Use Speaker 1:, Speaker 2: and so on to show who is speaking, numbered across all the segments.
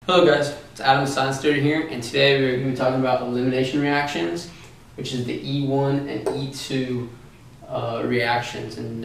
Speaker 1: Hello guys, it's Adam, Science Tutor here, and today we're going to be talking about elimination reactions, which is the E1 and E2 reactions. And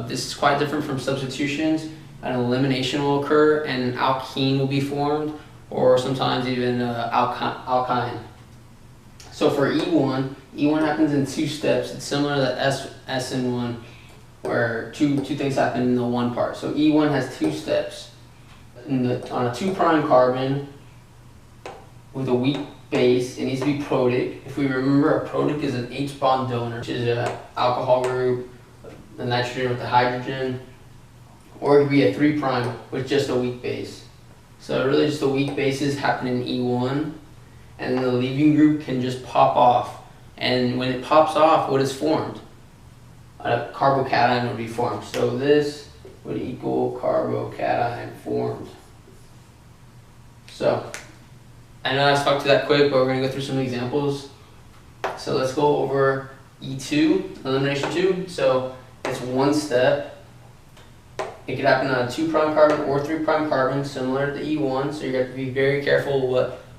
Speaker 1: this is quite different from substitutions. An elimination will occur and an alkene will be formed, or sometimes even alkyne. So for E1 happens in two steps. It's similar to SN1, where two things happen in the one part. So E1 has two steps. On a 2' carbon with a weak base, it needs to be protic. If we remember, a protic is an H bond donor, which is an alcohol group, the nitrogen with the hydrogen, or it could be a 3' with just a weak base. So really just the weak bases happen in E1, and then the leaving group can just pop off. And when it pops off, what is formed? A carbocation would be formed. So this would equal carbocation formed. So, I know I talked to that quick, but we're going to go through some examples. So let's go over E2, elimination 2. So it's one step. It could happen on a 2' carbon or 3' carbon, similar to E1. So you have to be very careful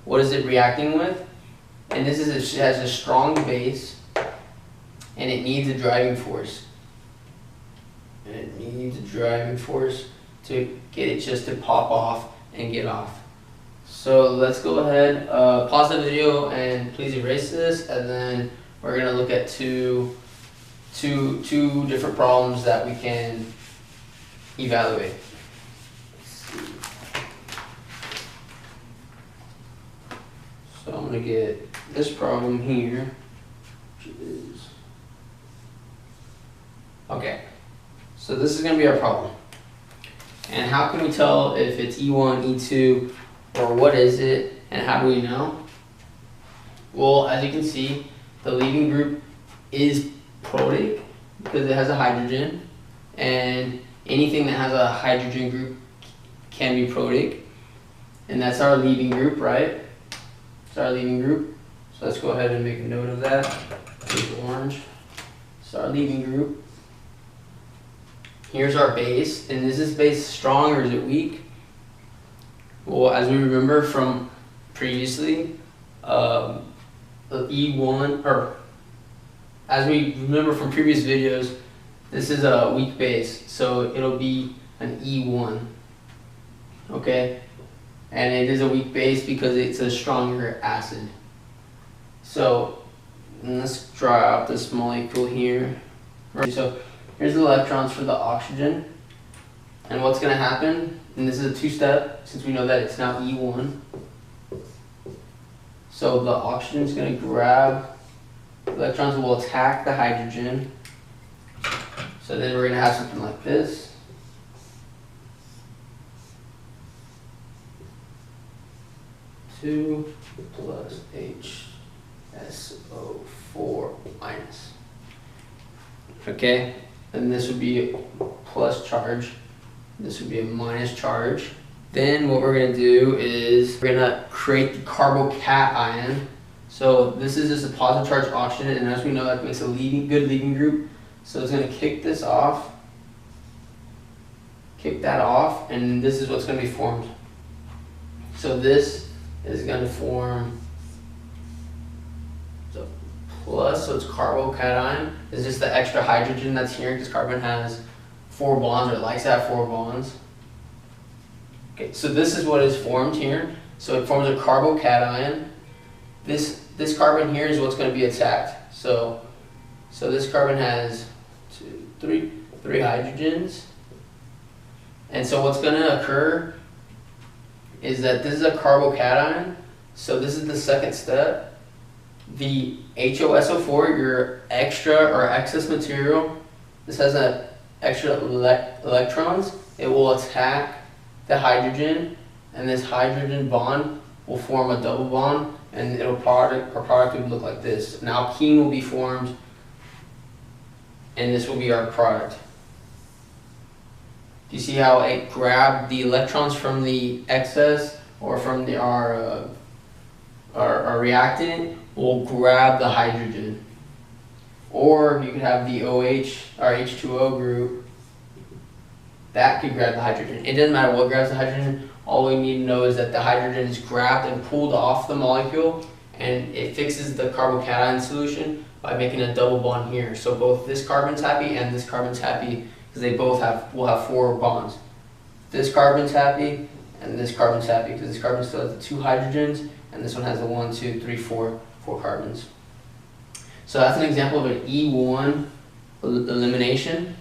Speaker 1: what is it reacting with. And this has a strong base, and it needs a driving force. And it needs a driving force to get it just to pop off and get off. So let's go ahead, pause the video and please erase this, and then we're going to look at two different problems that we can evaluate. So I'm going to get this problem here, which is, okay. So this is going to be our problem. And how can we tell if it's E1, E2, or what is it, and how do we know? Well, as you can see, the leaving group is protic because it has a hydrogen, and anything that has a hydrogen group can be protic. And that's our leaving group, right? It's our leaving group. So let's go ahead and make a note of that. Here's orange. It's our leaving group. Here's our base, and is this base strong or is it weak? Well, as we remember from previously, E1, or as we remember from previous videos, this is a weak base, so it'll be an E1, okay? And it is a weak base because it's a stronger acid. So let's draw out this molecule here. So here's the electrons for the oxygen, and what's going to happen, and this is a two-step since we know that it's now E1. So the oxygen is going to grab, the electrons will attack the hydrogen. So then we're going to have something like this. Two plus HSO4 minus. Okay, and this would be a plus charge. This would be a minus charge. Then what we're going to do is we're going to create the carbocation. So this is just a positive charged oxygen, and as we know, that makes a good leaving group. So it's going to kick this off, kick that off, and this is what's going to be formed. So this is going to form the plus, so it's carbocation. It's just the extra hydrogen that's here because carbon has 4 bonds, or likes to have 4 bonds. Okay, so this is what is formed here. So it forms a carbocation. This carbon here is what's going to be attacked. So this carbon has three hydrogens. And so what's going to occur is that this is a carbocation. So this is the second step. The HOSO4, your extra or excess material, this has an extra electrons. It will attack the hydrogen, and this hydrogen bond will form a double bond, and our product would look like this. An alkene will be formed, and this will be our product. Do you see how it grabbed the electrons from the excess, or from our reactant will grab the hydrogen? Or you could have the OH or H2O group that could grab the hydrogen. It doesn't matter what grabs the hydrogen. all we need to know is that the hydrogen is grabbed and pulled off the molecule, and it fixes the carbocation solution by making a double bond here. So both this carbon's happy and this carbon's happy because they both will have 4 bonds. This carbon's happy and this carbon's happy because this carbon still has the 2 hydrogens and this one has the 1, 2, 3, 4 carbons. So that's an example of an E1 elimination.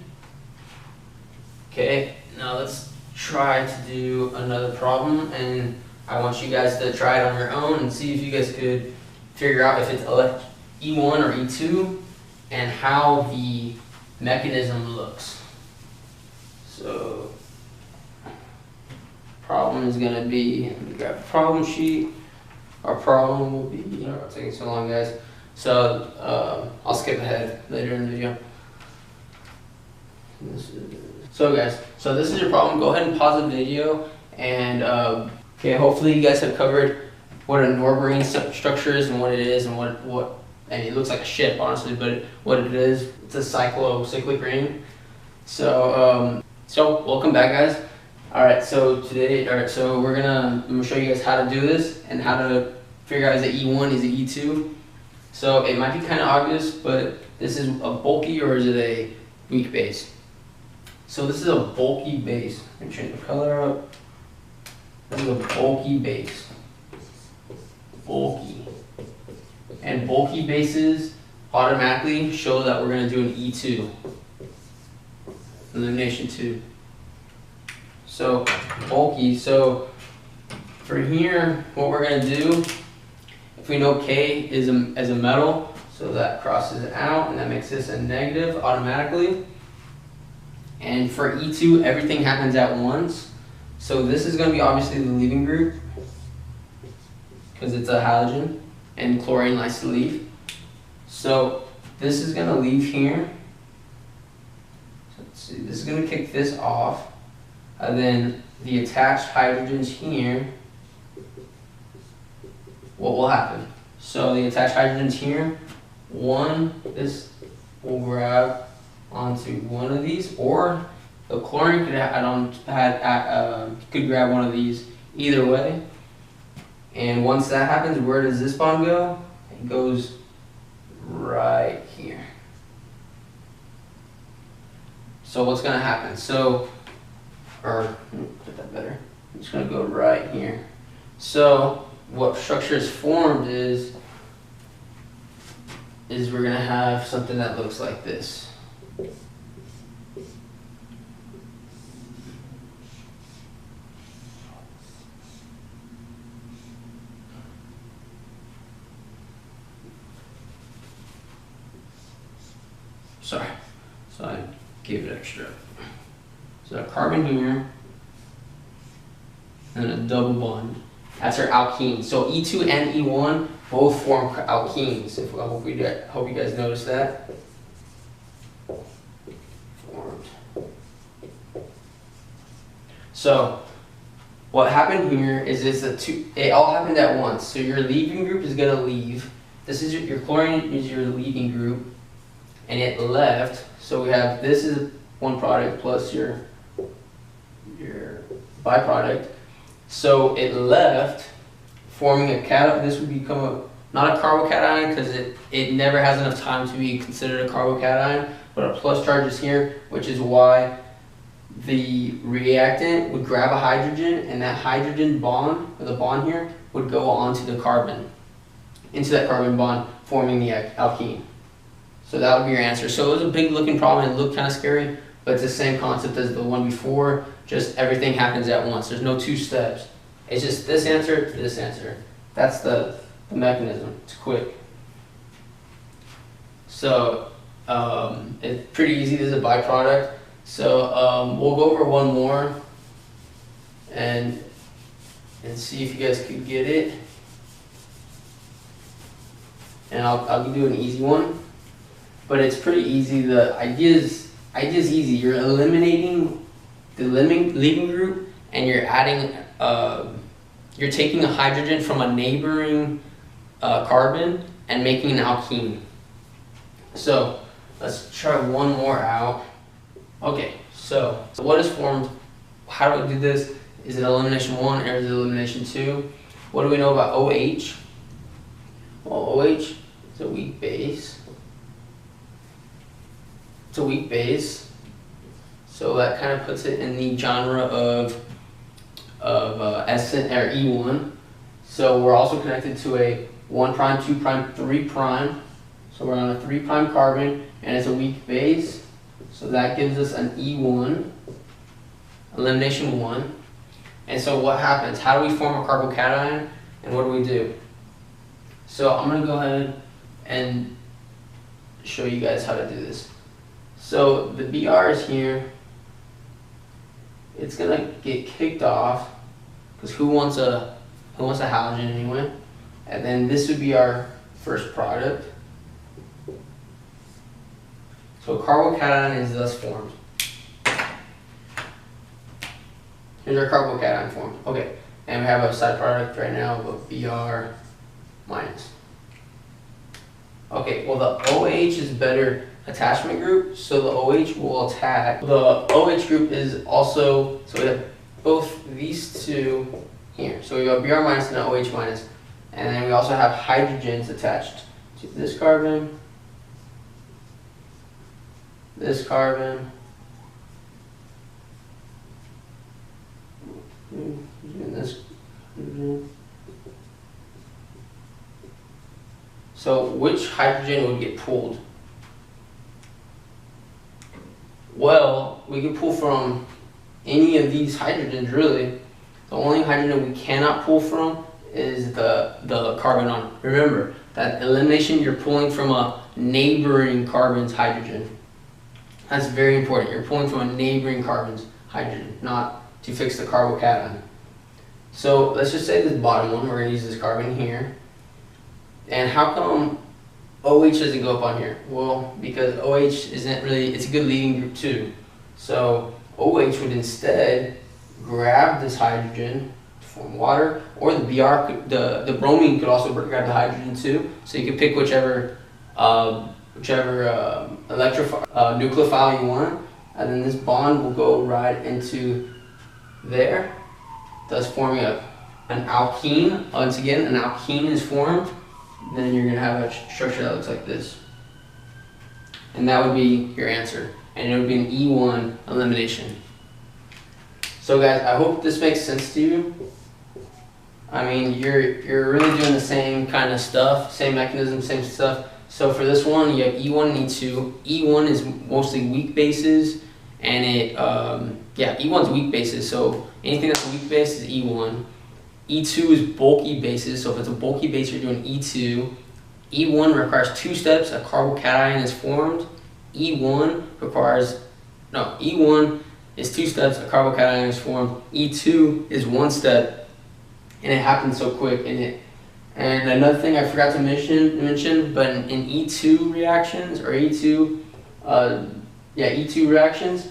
Speaker 1: Okay, now let's try to do another problem, and I want you guys to try it on your own and see if you guys could figure out if it's E1 or E2 and how the mechanism looks. So problem is going to be, let me grab a problem sheet. Our problem will be, it's taking so long, guys. So I'll skip ahead later in the video. So guys, so this is your problem. Go ahead and pause the video, and okay, hopefully you guys have covered what a norborane structure is and what it is and what and it looks like a ship, honestly, but what it is, it's a cyclic ring. So so welcome back, guys. All right, so so I'm gonna show you guys how to do this and how to figure out is it E1, is it E2. So it might be kind of obvious, but this is a bulky or is it a weak base? So this is a bulky base. Let me change the color up. This is a bulky base. Bulky. And bulky bases automatically show that we're going to do an E2. Elimination 2. So bulky. So for here, what we're going to do, if we know K is a metal, so that crosses it out and that makes this a negative automatically. And for E2, everything happens at once. So this is going to be obviously the leaving group because it's a halogen and chlorine likes to leave. So this is going to leave here. So let's see, this is going to kick this off. And then the attached hydrogens here, what will happen? So the attached hydrogens here, this will grab onto one of these, or the chlorine could grab one of these. Either way. And once that happens, where does this bond go? It goes right here. So what's going to happen? So, put that better. I'm just going to go right here. So what structure is formed is we're going to have something that looks like this. Sorry, so I gave it extra. So a carbon here, and a double bond. That's our alkene. So E2 and E1 both form alkenes. I hope you guys noticed that. Formed. So what happened here is it all happened at once. So your leaving group is going to leave. This is your chlorine is your leaving group. And it left, so we have, this is one product plus your byproduct. So it left, forming a cation. This would become not a carbocation because it never has enough time to be considered a carbocation, but a plus charge is here, which is why the reactant would grab a hydrogen, and that hydrogen bond, or the bond here, would go onto the carbon, into that carbon bond, forming the alkene. So that would be your answer. So it was a big looking problem. It looked kind of scary, but it's the same concept as the one before, just everything happens at once. There's no 2 steps. It's just this answer to this answer. That's the mechanism. It's quick. So it's pretty easy. This is a byproduct. So we'll go over one more and see if you guys could get it. And I'll do an easy one. But it's pretty easy. The idea is easy. You're eliminating the leaving group, and you're adding. You're taking a hydrogen from a neighboring carbon and making an alkene. So let's try one more out. Okay. So what is formed? How do we do this? Is it elimination 1 or is it elimination 2? What do we know about OH? Well, OH is a weak base. It's a weak base, so that kind of puts it in the genre of S or E1. So we're also connected to a 1', 2', 3'. So we're on a 3' carbon, and it's a weak base. So that gives us an E1, elimination 1. And so what happens? How do we form a carbocation, and what do we do? So I'm going to go ahead and show you guys how to do this. So the Br is here. It's going to get kicked off, because who wants a halogen anyway? And then this would be our first product. So a carbocation is thus formed. Here's our carbocation formed. Okay, and we have a side product right now of a Br minus. Okay, well the OH is better attachment group, so the OH will attack. The OH group is also, so we have both these two here. So we have Br minus and an OH minus. And then we also have hydrogens attached to this carbon, this carbon, and this. So which hydrogen would get pulled? Well, we can pull from any of these hydrogens really. The only hydrogen we cannot pull from is the carbon on. Remember, that elimination, you're pulling from a neighboring carbon's hydrogen. That's very important. You're pulling from a neighboring carbon's hydrogen, not to fix the carbocation. So let's just say this bottom one, we're going to use this carbon here. And how come OH doesn't go up on here? Well, because OH isn't really, it's a good leading group too. So OH would instead grab this hydrogen to form water, or the Br, the bromine could also grab the hydrogen too. So you could pick whichever nucleophile you want, and then this bond will go right into there, thus forming an alkene. Once again, an alkene is formed. Then you're going to have a structure that looks like this. And that would be your answer. And it would be an E1 elimination. So guys, I hope this makes sense to you. I mean, you're really doing the same kind of stuff, same mechanism, same stuff. So for this one, you have E1 and E2. E1 is mostly weak bases, and E1 is weak bases. So anything that's a weak base is E1. E2 is bulky bases, so if it's a bulky base, you're doing E2. E1 requires 2 steps, a carbocation is formed. E1 is 2 steps, a carbocation is formed. E2 is 1 step, and it happens so quick. And another thing I forgot to mention, but in E2 reactions, or E2 reactions,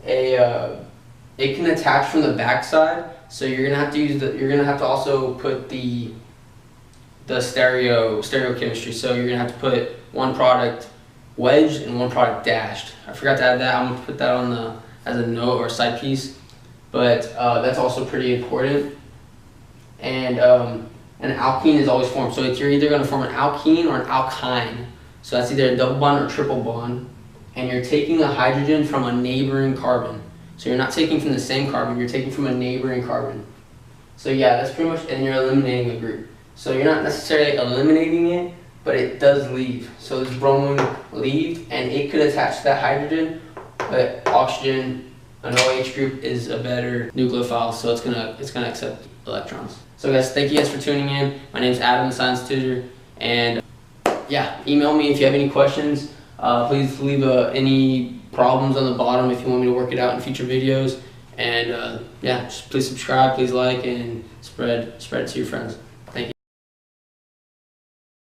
Speaker 1: it can attach from the backside. So you're gonna have to use you're gonna have to also put the stereochemistry. So you're gonna have to put one product wedged and one product dashed. I forgot to add that. I'm gonna put that on as a note or side piece, but that's also pretty important. And an alkene is always formed. So you're either gonna form an alkene or an alkyne. So that's either a double bond or triple bond, and you're taking a hydrogen from a neighboring carbon. So you're not taking from the same carbon, you're taking from a neighboring carbon. So yeah, that's pretty much, and you're eliminating a group. So you're not necessarily eliminating it, but it does leave. So this bromine leaved, and it could attach to that hydrogen, but oxygen, an OH group, is a better nucleophile, so it's gonna accept electrons. So guys, thank you guys for tuning in. My name is Adam, the Science Tutor, and yeah, email me if you have any questions. Please leave any problems on the bottom if you want me to work it out in future videos. And yeah, just please subscribe, please like, and spread it to your friends.